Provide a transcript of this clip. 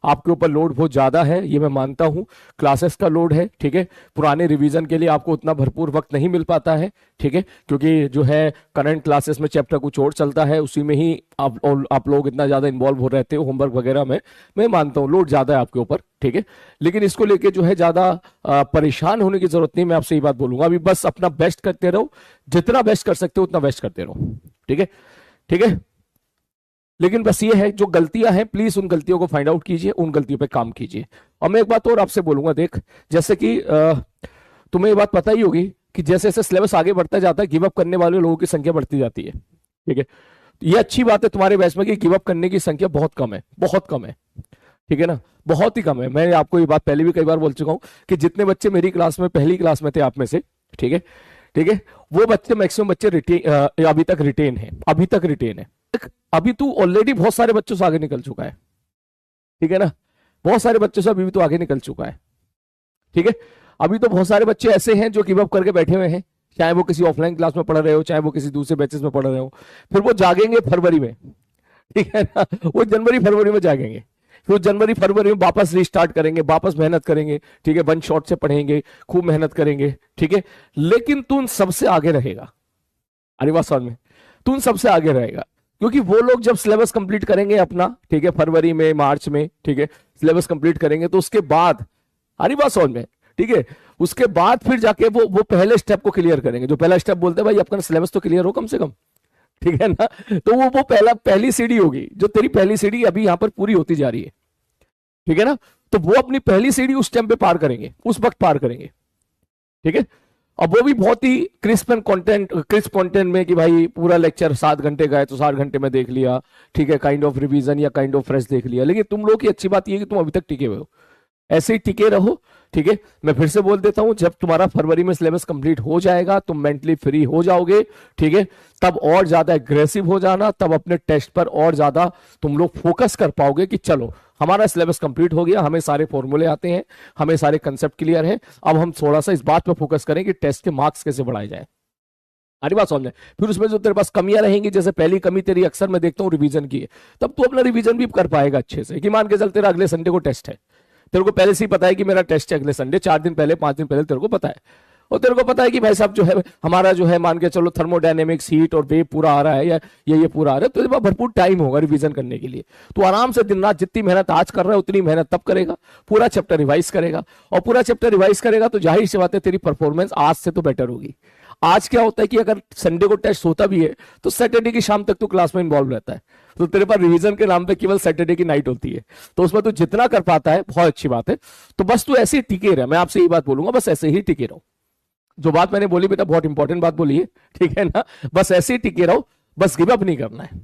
आपके ऊपर लोड बहुत ज्यादा है, ये मैं मानता हूं। क्लासेस का लोड है, ठीक है। पुराने रिवीजन के लिए आपको उतना भरपूर वक्त नहीं मिल पाता है, ठीक है, क्योंकि जो है करंट क्लासेस में चैप्टर कुछ और चलता है, उसी में ही आप लोग इतना ज्यादा इन्वॉल्व हो रहते हो होमवर्क वगैरह में। मैं मानता हूँ लोड ज्यादा है आपके ऊपर, ठीक है। लेकिन इसको लेके जो है ज्यादा परेशान होने की जरूरत नहीं। मैं आपसे ये बात बोलूंगा, अभी बस अपना बेस्ट करते रहो, जितना बेस्ट कर सकते हो उतना बेस्ट करते रहो, ठीक है, ठीक है। लेकिन बस ये है, जो गलतियां हैं प्लीज उन गलतियों को फाइंड आउट कीजिए, उन गलतियों पे काम कीजिए। और मैं एक बात और आपसे बोलूंगा, देख, जैसे कि तुम्हें ये बात पता ही होगी कि जैसे जैसे सिलेबस आगे बढ़ता जाता है, गिव अप करने वाले लोगों की संख्या बढ़ती जाती है, ठीक है। ये अच्छी बात है तुम्हारे बैच में कि गिव अप करने की संख्या बहुत कम है, बहुत कम है, ठीक है ना, बहुत ही कम है। मैं आपको ये बात पहले भी कई बार बोल चुका हूं कि जितने बच्चे मेरी क्लास में पहली क्लास में थे आप में से, ठीक है, ठीक है, वो बच्चे मैक्सिमम बच्चे रिटेन, अभी तक रिटेन है, अभी तक रिटेन है। अभी तू ऑलरेडी बहुत सारे बच्चों से आगे निकल चुका है, ठीक है ना, बहुत सारे बच्चों से अभी भी तो आगे निकल चुका है, ठीक है। अभी तो बहुत सारे बच्चे ऐसे हैं जो गिव अप करके बैठे हुए हैं, चाहे वो किसी ऑफलाइन क्लास में पढ़ रहे हो, चाहे वो किसी दूसरे बैचेस में पढ़ रहे हो, फिर वो जागेंगे फरवरी में, ठीक है ना, वो जनवरी फरवरी में जागेंगे, फिर जनवरी फरवरी में वापस रिस्टार्ट करेंगे, वापस मेहनत करेंगे, ठीक है, वन शॉट से पढ़ेंगे, खूब मेहनत करेंगे, ठीक है। लेकिन तू उन सबसे आगे रहेगा, अरे बात समझ में, तू उन सबसे आगे रहेगा, क्योंकि वो लोग जब सिलेबस कंप्लीट करेंगे अपना, ठीक है, फरवरी में मार्च में, ठीक है, सिलेबस कंप्लीट करेंगे तो उसके बाद, अरे बात समझ में, ठीक है, उसके बाद फिर जाके वो पहले स्टेप को क्लियर करेंगे। जो पहला स्टेप बोलते हैं भाई अपना सिलेबस तो क्लियर हो कम से कम, ठीक है ना, तो वो पहली सीढ़ी होगी, जो तेरी पहली सीढ़ी अभी यहां पर पूरी होती जा रही है, ठीक है ना, तो वो अपनी पहली सीढ़ी उस टाइम पे पार करेंगे, उस वक्त पार करेंगे, ठीक है। अब वो भी बहुत ही क्रिस्प कंटेंट में कि भाई पूरा लेक्चर 7 घंटे का है तो 7 घंटे में देख लिया, ठीक है, काइंड ऑफ रिवीजन या काइंड ऑफ फ्रेश देख लिया। लेकिन तुम लोग की अच्छी बात ये है कि तुम अभी तक टिके हुए हो, ऐसे ही टिके रहो, ठीक है। मैं फिर से बोल देता हूं, जब तुम्हारा फरवरी में सिलेबस कंप्लीट हो जाएगा, तुम मेंटली फ्री हो जाओगे, ठीक है, तब और ज्यादा एग्रेसिव हो जाना, तब अपने टेस्ट पर और ज्यादा तुम लोग फोकस कर पाओगे कि चलो हमारा सिलेबस कंप्लीट हो गया, हमें सारे फॉर्मूले आते हैं, हमें सारे कंसेप्ट क्लियर है, अब हम थोड़ा सा इस बात पर फोकस करें कि टेस्ट के मार्क्स कैसे बढ़ाए जाए। अरे बात समझ। फिर उसमें जो तेरे पास कमियां रहेंगी, जैसे पहली कमी तेरी अक्सर मैं देखता हूं रिवीजन की है, तब तू अपना रिवीजन भी कर पाएगा अच्छे से, कि मान के चल तेरा अगले संडे को टेस्ट है, तेरे को पहले से ही पता है कि मेरा टेस्ट है अगले संडे, 4 दिन पहले 5 दिन पहले तेरे को पता है, और तेरे को पता है कि भाई साहब जो है हमारा जो है मान के चलो थर्मोडायनेमिक्स, हीट और वेव पूरा आ रहा है, या ये पूरा आ रहा है, तो तेरे पास भरपूर टाइम होगा रिवीजन करने के लिए। तो आराम से दिन रात जितनी मेहनत आज कर रहा है उतनी मेहनत तब करेगा, पूरा चैप्टर रिवाइज करेगा, और पूरा चैप्टर रिवाइज करेगा तो जाहिर सी बात है तेरी परफॉर्मेंस आज से तो बेटर होगी। आज क्या होता है कि अगर संडे को टेस्ट होता भी है तो सैटरडे की शाम तक तो क्लास में इन्वॉल्व रहता है, तो तेरे पास रिवीजन के नाम पे केवल सैटरडे की नाइट होती है, तो उसमें तू जितना कर पाता है बहुत अच्छी बात है। तो बस तू ऐसे ही टिके रह, मैं आपसे यही बात बोलूंगा, बस ऐसे ही टिके रहो। जो बात मैंने बोली बेटा बहुत इंपॉर्टेंट बात बोली है, ठीक है ना, बस ऐसे ही टिके रहो, बस गिव अप नहीं करना है।